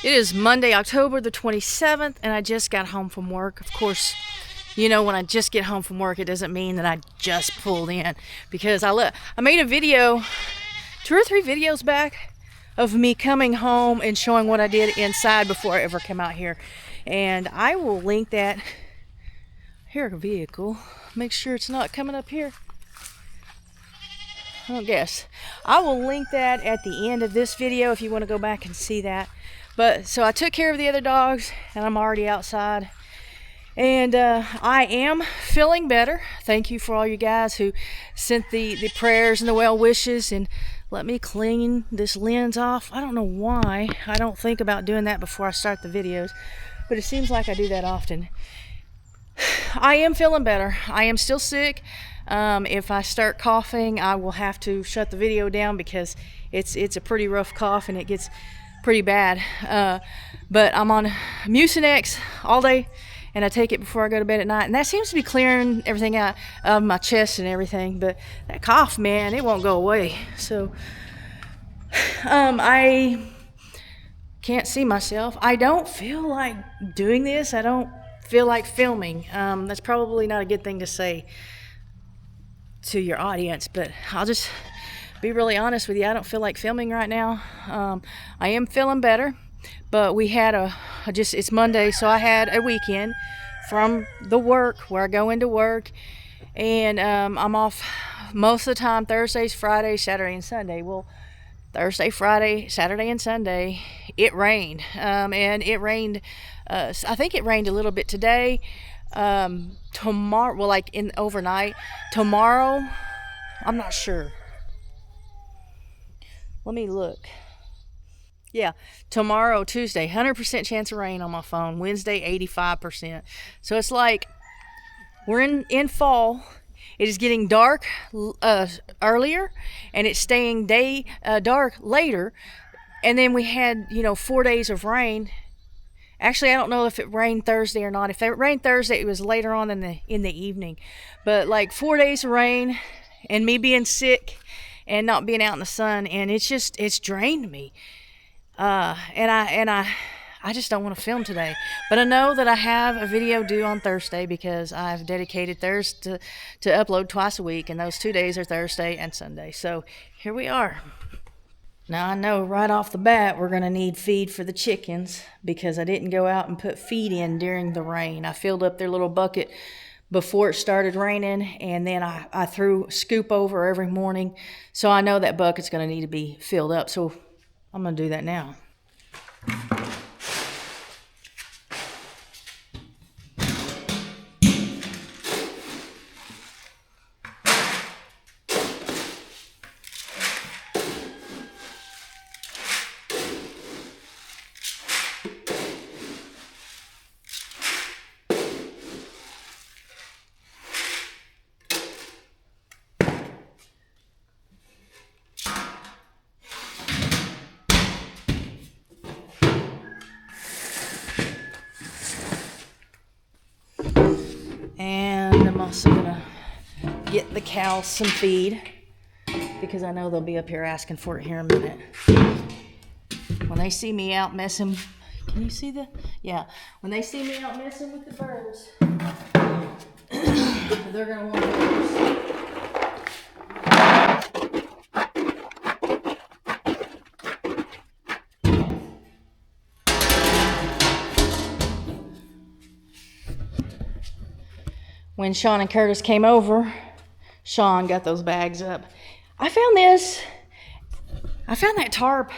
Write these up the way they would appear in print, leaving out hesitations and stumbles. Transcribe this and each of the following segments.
It is Monday, October the 27th, and I just got home from work. Of course, you know, when I just get home from work, it doesn't mean that I just pulled in, because I made a video 2 or 3 videos back of me coming home and showing what I did inside before I ever came out here. And I will link that. Here, a vehicle. Make sure it's not coming up here. I don't guess. I will link that at the end of this video if you want to go back and see that. But so I took care of the other dogs, and I'm already outside. And I am feeling better. Thank you for all you guys who sent the prayers and the well wishes. And let me clean this lens off. I don't know why I don't think about doing that before I start the videos, but it seems like I do that often. I am feeling better. I am still sick. If I start coughing, I will have to shut the video down because it's a pretty rough cough and it gets pretty bad. But I'm on Mucinex all day, and I take it before I go to bed at night, and that seems to be clearing everything out of my chest and everything. But that cough, man, it won't go away. So I can't see myself. I don't feel like doing this. I don't feel like filming. That's probably not a good thing to say to your audience, but I'll just be really honest with you. I don't feel like filming right now. I am feeling better, but we had it's Monday, so I had a weekend from the work where I go into work, and I'm off most of the time Thursdays, Fridays, Saturday, and Sunday. Well, Thursday, Friday, Saturday, and Sunday, it rained, and it rained. I think it rained a little bit today. Tomorrow, well, like in overnight. Tomorrow, I'm not sure. Let me look. Yeah, tomorrow, Tuesday, 100% chance of rain on my phone. Wednesday, 85%. So it's like we're in fall. It is getting dark earlier, and it's staying dark later. And then we had 4 days of rain. Actually, I don't know if it rained Thursday or not. If it rained Thursday, it was later on in the evening. But like 4 days of rain, and me being sick and not being out in the sun, and it's drained me. And I just don't want to film today. But I know that I have a video due on Thursday because I've dedicated Thursday to upload twice a week, and those 2 days are Thursday and Sunday. So here we are. Now I know right off the bat we're going to need feed for the chickens because I didn't go out and put feed in during the rain. I filled up their little bucket before it started raining, and then I threw scoop over every morning. So I know that bucket's going to need to be filled up. So I'm going to do that now. And I'm also gonna get the cows some feed because I know they'll be up here asking for it here in a minute. When they see me out messing, can you see yeah, when they see me out messing with the birds, they're gonna want theirs. When Sean and Curtis came over, Sean got those bags up. I found that tarp.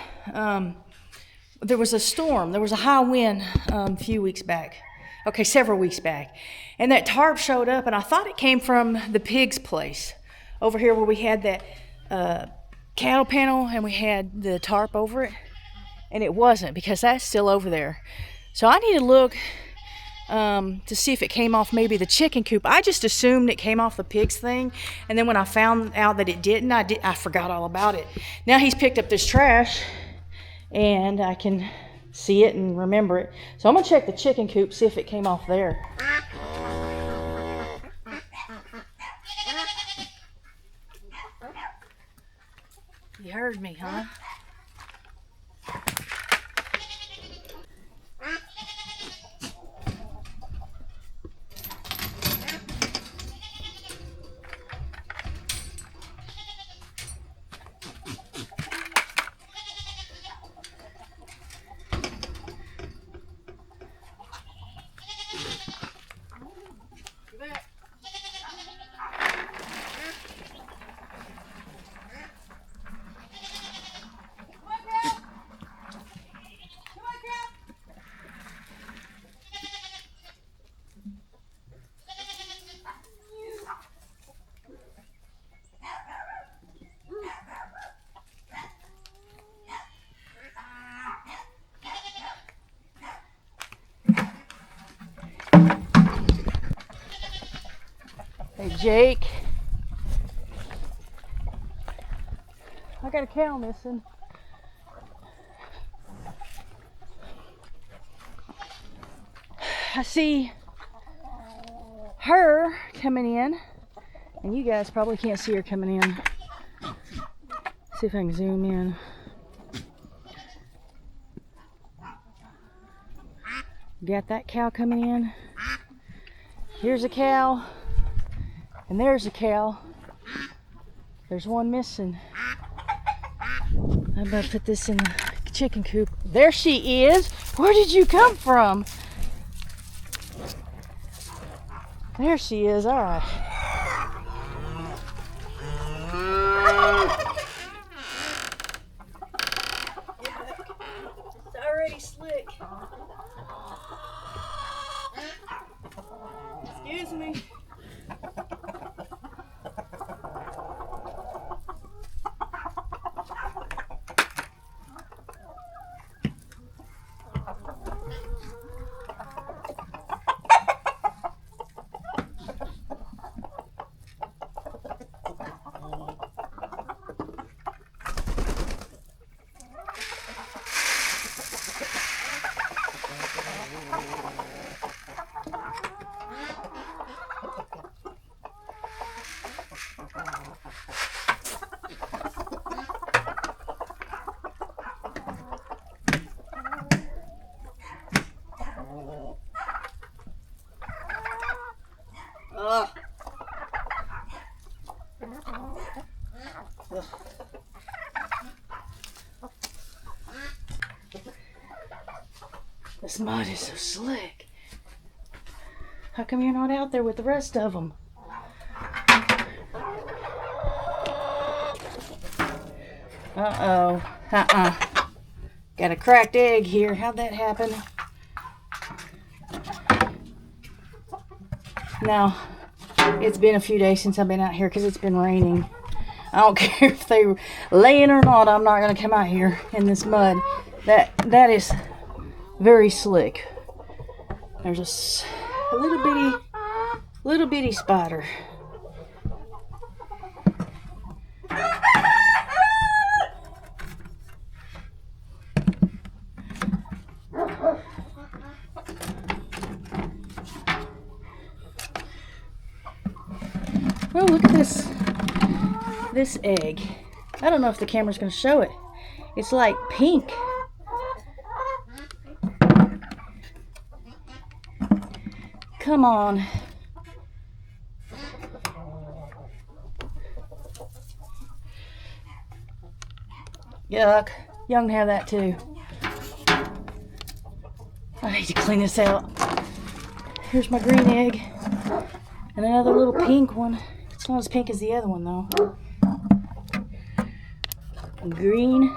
There was a storm. There was a high wind a few weeks back. Okay, several weeks back. And that tarp showed up, and I thought it came from the pig's place. Over here where we had that cattle panel, and we had the tarp over it. And it wasn't, because that's still over there. So I need to look to see if it came off maybe the chicken coop. I just assumed it came off the pigs thing, and then when I found out that it didn't, I forgot all about it. Now he's picked up this trash, and I can see it and remember it. So I'm gonna check the chicken coop, see if it came off there. You heard me, huh? Jake. I got a cow missing. I see her coming in, and you guys probably can't see her coming in. See if I can zoom in. Got that cow coming in. Here's a cow, and there's a cow. There's one missing. I'm about to put this in the chicken coop. There she is. Where did you come from? There she is. All right. It's already slick. Excuse me. This mud is so slick. How come you're not out there with the rest of them? Uh-oh. Got a cracked egg here. How'd that happen? Now, it's been a few days since I've been out here because it's been raining. I don't care if they're laying or not, I'm not going to come out here in this mud. That is very slick. There's a little bitty spider. Oh, look at this egg. I don't know if the camera's going to show it. It's like pink. Come on. Yuck. Young can have that too. I need to clean this out. Here's my green egg. And another little pink one. It's not as pink as the other one though. Green.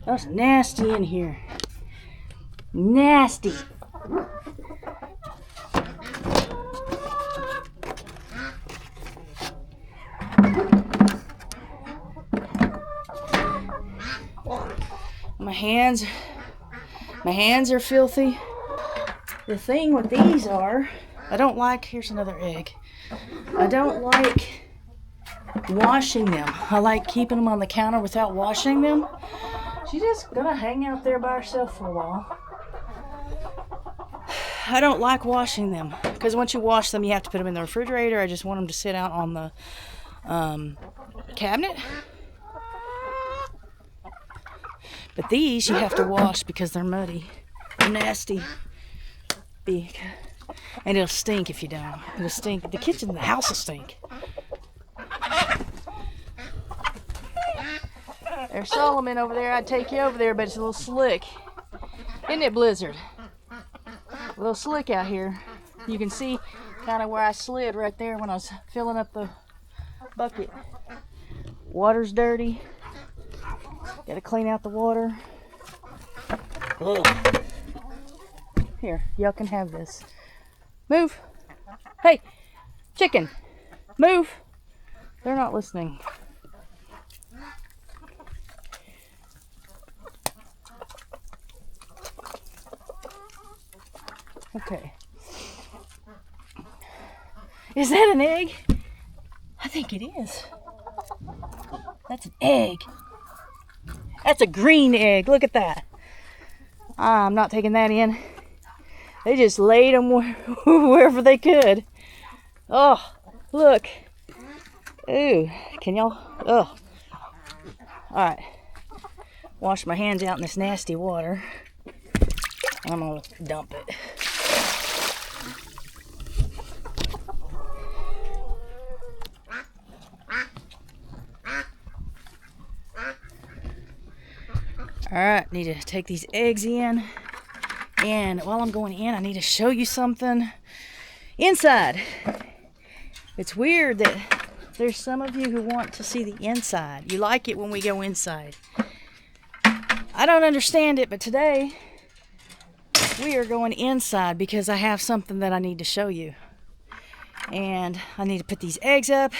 That's nasty in here. Nasty. My hands are filthy. The thing with these are, here's another egg. I don't like washing them. I like keeping them on the counter without washing them. She's just gonna hang out there by herself for a while. I don't like washing them because once you wash them, you have to put them in the refrigerator. I just want them to sit out on the cabinet. But these you have to wash because they're muddy. They're nasty. Big. And it'll stink if you don't. It'll stink. The kitchen, the house will stink. There's Solomon over there. I'd take you over there, but it's a little slick. Isn't it, Blizzard? A little slick out here. You can see kind of where I slid right there when I was filling up the bucket. Water's dirty. Gotta clean out the water. Ugh. Here, y'all can have this. Move. Hey, chicken. Move. They're not listening. Okay. Is that an egg? I think it is. That's an egg. That's a green egg. Look at that. I'm not taking that in. They just laid them wherever they could. Oh, look. Ooh, can y'all? Oh. All right. Wash my hands out in this nasty water. I'm gonna dump it. All right, need to take these eggs in. And while I'm going in, I need to show you something inside. It's weird that there's some of you who want to see the inside. You like it when we go inside. I don't understand it, but today we are going inside because I have something that I need to show you. And I need to put these eggs up.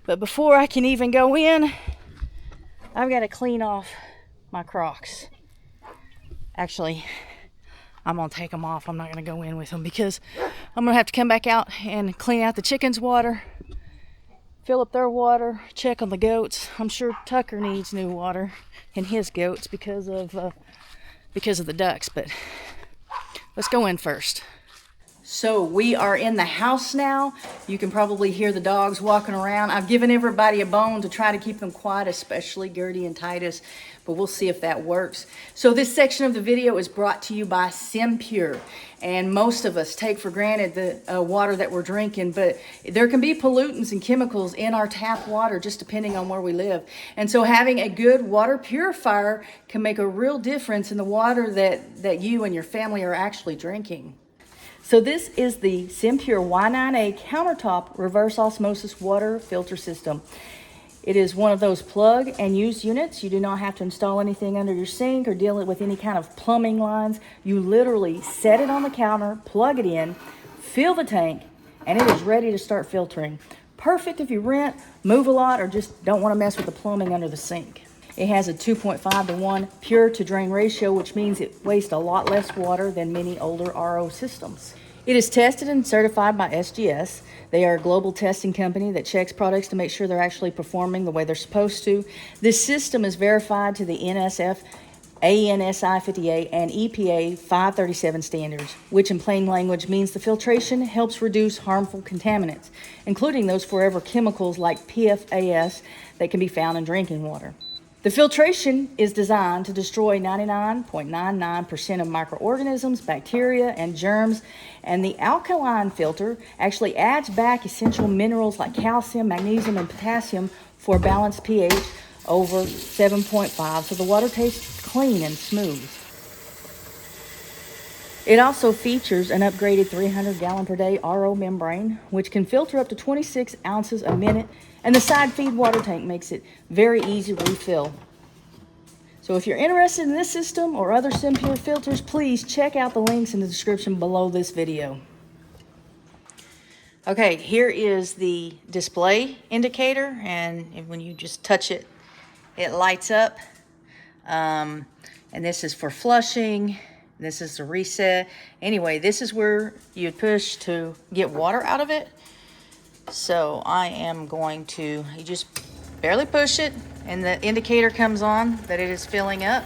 But before I can even go in, I've got to clean off my Crocs. Actually, I'm going to take them off. I'm not going to go in with them because I'm going to have to come back out and clean out the chickens' water, fill up their water, check on the goats. I'm sure Tucker needs new water and his goats because of the ducks, but let's go in first. So we are in the house now. You can probably hear the dogs walking around. I've given everybody a bone to try to keep them quiet, especially Gertie and Titus, but we'll see if that works. So this section of the video is brought to you by Suppport. And most of us take for granted the water that we're drinking, but there can be pollutants and chemicals in our tap water just depending on where we live. And so having a good water purifier can make a real difference in the water that you and your family are actually drinking. So this is the Suppport Y9A Countertop Reverse Osmosis Water Filter System. It is one of those plug and use units. You do not have to install anything under your sink or deal with any kind of plumbing lines. You literally set it on the counter, plug it in, fill the tank, and it is ready to start filtering. Perfect if you rent, move a lot, or just don't want to mess with the plumbing under the sink. It has a 2.5 to 1 pure to drain ratio, which means it wastes a lot less water than many older RO systems. It is tested and certified by SGS. They are a global testing company that checks products to make sure they're actually performing the way they're supposed to. This system is verified to the NSF, ANSI 58, and EPA 537 standards, which in plain language means the filtration helps reduce harmful contaminants, including those forever chemicals like PFAS that can be found in drinking water. The filtration is designed to destroy 99.99% of microorganisms, bacteria, and germs, and the alkaline filter actually adds back essential minerals like calcium, magnesium, and potassium for a balanced pH over 7.5, so the water tastes clean and smooth. It also features an upgraded 300-gallon per day RO membrane, which can filter up to 26 ounces a minute, and the side feed water tank makes it very easy to refill. So if you're interested in this system or other Suppport filters, please check out the links in the description below this video. Okay, here is the display indicator, and when you just touch it, it lights up. And this is for flushing. This is the reset. Anyway, this is where you push to get water out of it. So I am going to, you just barely push it and the indicator comes on that it is filling up.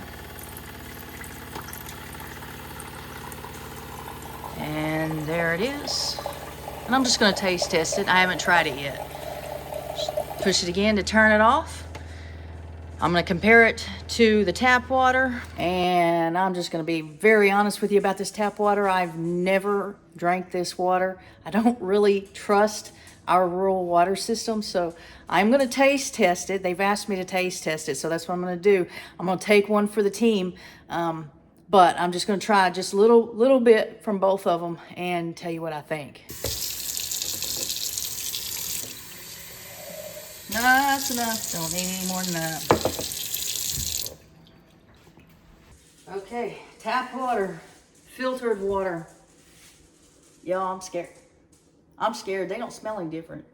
And there it is. And I'm just going to taste test it. I haven't tried it yet. Just push it again to turn it off. I'm going to compare it to the tap water, and I'm just going to be very honest with you about this tap water. I've never drank this water. I don't really trust our rural water system, so I'm going to taste test it. They've asked me to taste test it, so that's what I'm going to do. I'm going to take one for the team, but I'm just going to try just a little bit from both of them and tell you what I think. No, that's enough. Don't need any more than that. Okay, tap water, filtered water. Y'all, I'm scared. I'm scared. They don't smell any different.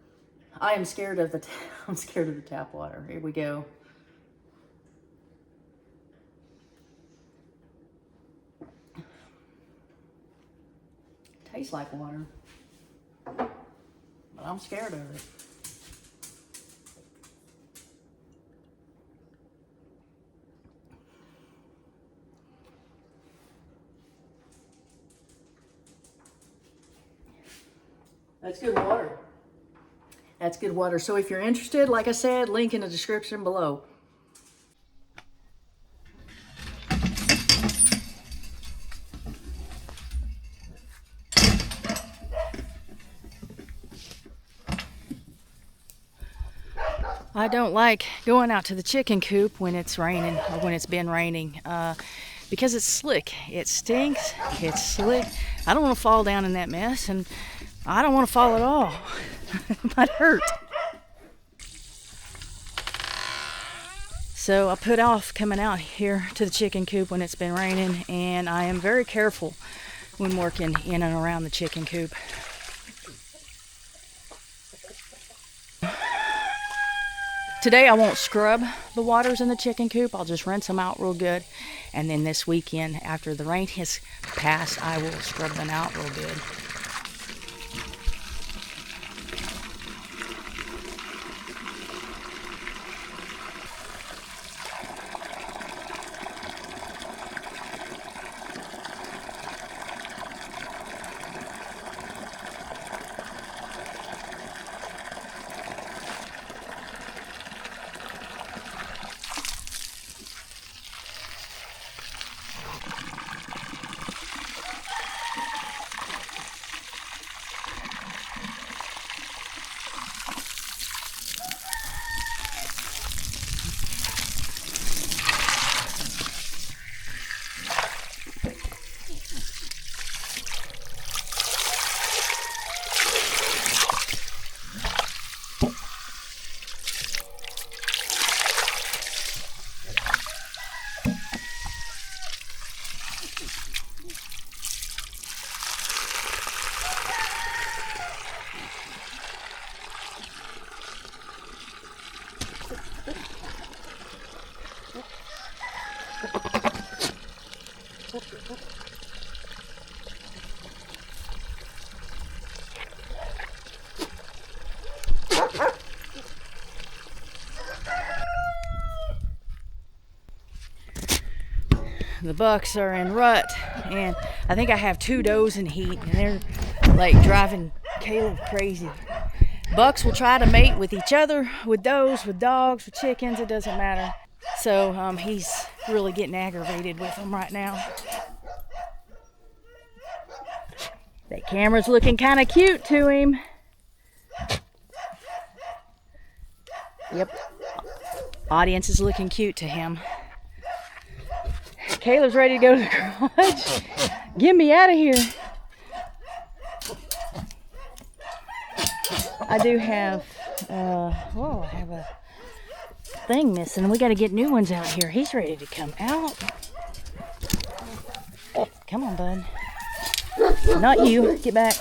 I am scared of the I'm scared of the tap water. Here we go. Tastes like water. but I'm scared of it. That's good water. That's good water. So if you're interested, like I said, link in the description below. I don't like going out to the chicken coop when it's raining or when it's been raining because it's slick. It stinks. It's slick. I don't want to fall down in that mess, and I don't want to fall at all. It might hurt. So I put off coming out here to the chicken coop when it's been raining, and I am very careful when working in and around the chicken coop. Today I won't scrub the waters in the chicken coop. I'll just rinse them out real good. And then this weekend, after the rain has passed, I will scrub them out real good. The bucks are in rut, and I think I have 2 does in heat, and they're like driving Caleb crazy. Bucks will try to mate with each other, with does, with dogs, with chickens, it doesn't matter. So he's really getting aggravated with them right now. That camera's looking kind of cute to him. Yep, audience is looking cute to him. Caleb's ready to go to the garage. Get me out of here. I do have, I have a thing missing. We got to get new ones out here. He's ready to come out. Come on, bud. Not you. Get back.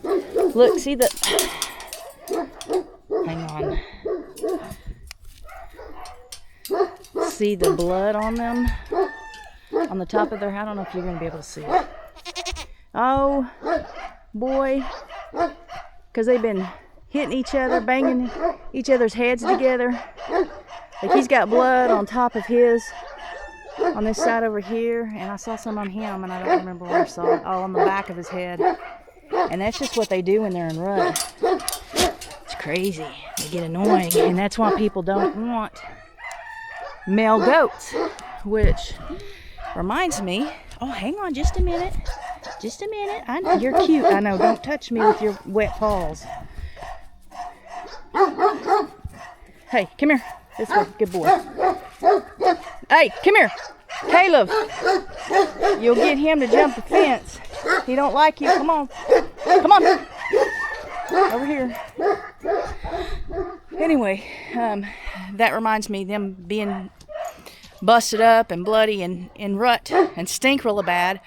Look, see the... Hang on. See the blood on them? On the top of their head. I don't know if you're going to be able to see it. Oh, boy. Because they've been hitting each other, banging each other's heads together. Like he's got blood on top of his, on this side over here. And I saw some on him, and I don't remember where I saw it. Oh, on the back of his head. And that's just what they do when they're in rut. It's crazy. They get annoying. And that's why people don't want male goats. Which reminds me, oh, hang on just a minute. Just a minute. I know you're cute. I know. Don't touch me with your wet paws. Hey, come here. This way. Good boy. Hey, come here. Caleb. You'll get him to jump the fence. He don't like you. Come on. Come on. Over here. Anyway, that reminds me, them being busted up and bloody and in rut and stink really bad.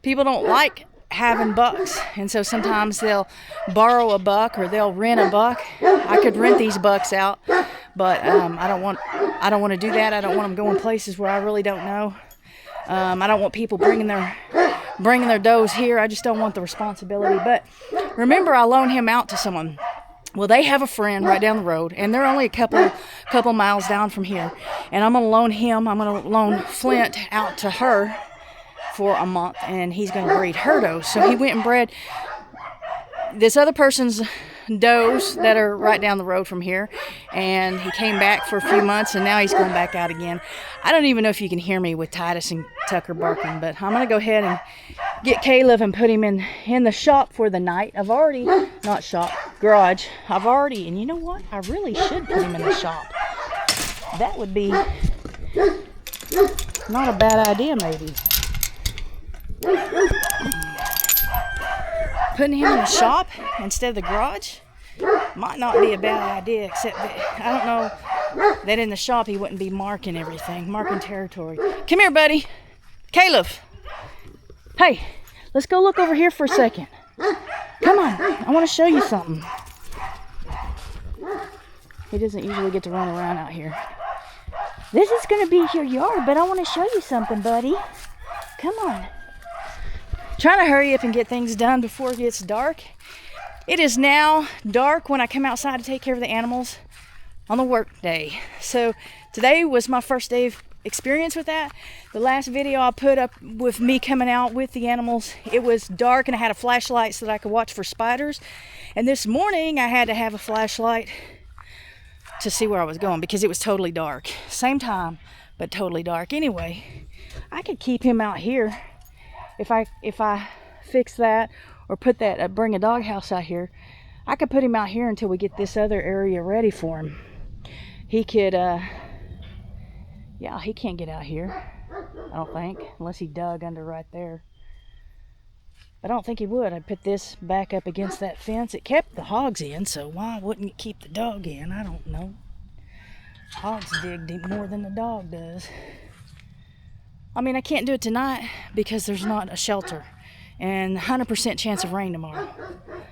People don't like having bucks, and so sometimes they'll borrow a buck or they'll rent a buck. I could rent these bucks out, but I don't want to do that. I don't want them going places where I really don't know. I don't want people bringing their does here. I just don't want the responsibility. But remember, I loan him out to someone. Well, they have a friend right down the road, and they're only a couple miles down from here. And I'm gonna loan Flint out to her for a month, and he's gonna breed her does. So he went and bred this other person's does that are right down the road from here, and he came back for a few months, and now he's going back out again. I don't even know if you can hear me with Titus and Tucker barking, but I'm gonna go ahead and get Caleb and put him in the shop for the night. I've already, not shop, garage. And you know what? I really should put him in the shop. That would be not a bad idea, maybe. Putting him in the shop instead of the garage might not be a bad idea, except that I don't know that in the shop he wouldn't be marking territory. Come here, buddy. Caleb. Hey, let's go look over here for a second. Come on, I want to show you something. He doesn't usually get to run around out here. This is going to be your yard, but I want to show you something, buddy. Come on. Trying to hurry up and get things done before it gets dark. It is now dark when I come outside to take care of the animals on the work day. So today was my first day of experience with that. The last video I put up with me coming out with the animals, it was dark and I had a flashlight so that I could watch for spiders. And this morning I had to have a flashlight to see where I was going because it was totally dark. Same time, but totally dark. Anyway, I could keep him out here if I fix that or put that, bring a doghouse out here. I could put him out here until we get this other area ready for him. He could, yeah, he can't get out here, I don't think, unless he dug under right there. I don't think he would. I put this back up against that fence. It kept the hogs in, so why wouldn't it keep the dog in? I don't know. Hogs dig deep more than the dog does. I mean, I can't do it tonight because there's not a shelter and 100% chance of rain tomorrow.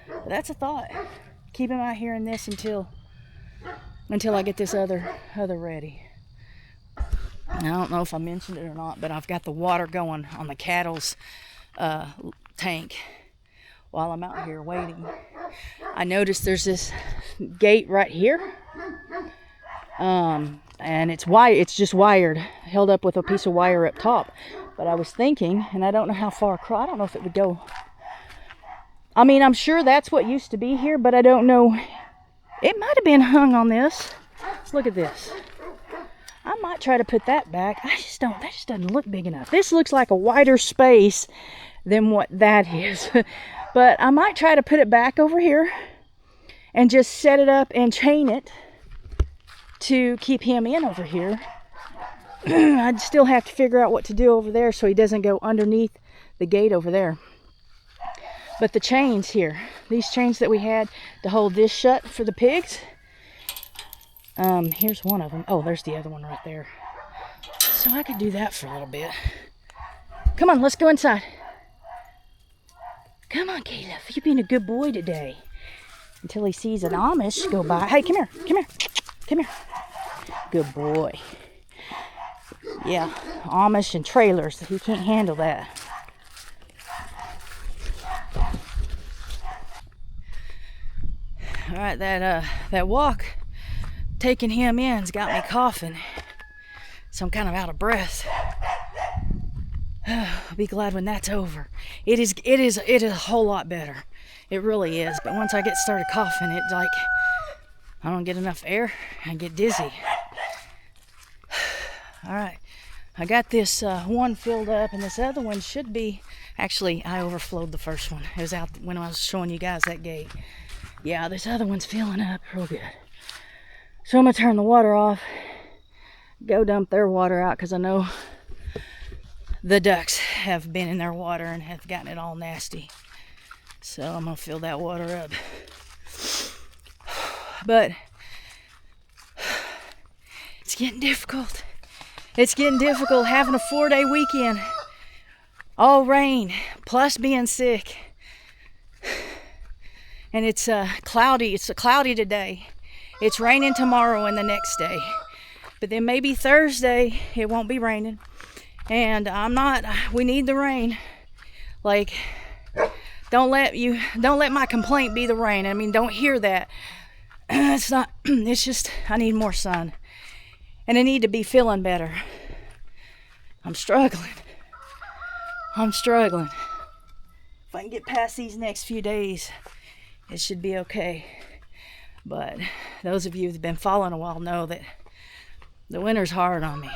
But that's a thought. Keep him out here in this until I get this other ready. I don't know if I mentioned it or not, but I've got the water going on the cattle's tank while I'm out here waiting. I noticed there's this gate right here. And it's just wired, held up with a piece of wire up top. But I was thinking, and I don't know how far across, I don't know if it would go. I mean, I'm sure that's what used to be here, but I don't know. It might have been hung on this. Look at this. I might try to put that back. That just doesn't look big enough. This looks like a wider space than what that is. But I might try to put it back over here and just set it up and chain it to keep him in over here. I'd still have to figure out what to do over there so he doesn't go underneath the gate over there. But the chains here, these chains that we had to hold this shut for the pigs, here's one of them. Oh, there's the other one right there. So I could do that for a little bit. Come on, let's go inside. Come on, Caleb, you're being a good boy today. Until he sees an Amish go by. Hey, come here, come here, come here. Good boy. Yeah, Amish and trailers, he can't handle that. All right, that walk taking him in's got me coughing, so I'm kind of out of breath. I'll be glad when that's over. It is a whole lot better. It really is. But once I get started coughing, it's like I don't get enough air. I get dizzy. All right, I got this one filled up, and this other one should be. Actually, I overflowed the first one. It was out when I was showing you guys that gate. Yeah, this other one's filling up real good. So I'm gonna turn the water off, go dump their water out, because I know the ducks have been in their water and have gotten it all nasty. So I'm gonna fill that water up. But it's getting difficult. It's getting difficult having a 4-day weekend. All rain, plus being sick. And it's cloudy. It's cloudy today. It's raining tomorrow and the next day. But then maybe Thursday it won't be raining. And we need the rain. Like, don't let my complaint be the rain. I mean, don't hear that. It's not, it's just, I need more sun. And I need to be feeling better. I'm struggling. If I can get past these next few days, it should be okay. But those of you who've been following a while know that the winter's hard on me.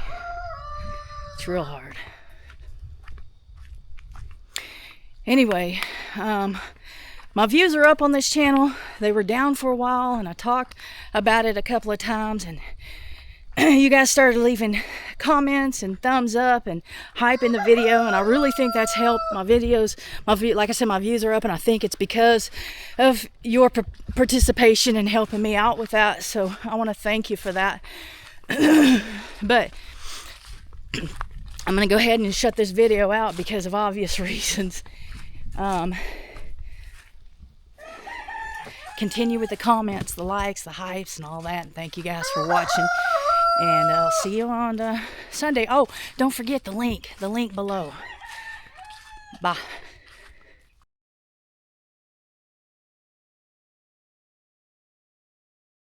It's real hard. Anyway, my views are up on this channel. They were down for a while, and I talked about it a couple of times, and you guys started leaving comments and thumbs up and hyping the video, and I really think that's helped my videos. Like I said, my views are up, and I think it's because of your participation and helping me out with that. So I want to thank you for that. But I'm going to go ahead and shut this video out because of obvious reasons. Continue with the comments, the likes, the hypes, and all that. And thank you guys for watching. And I'll see you on Sunday. Oh, don't forget the link below. Bye.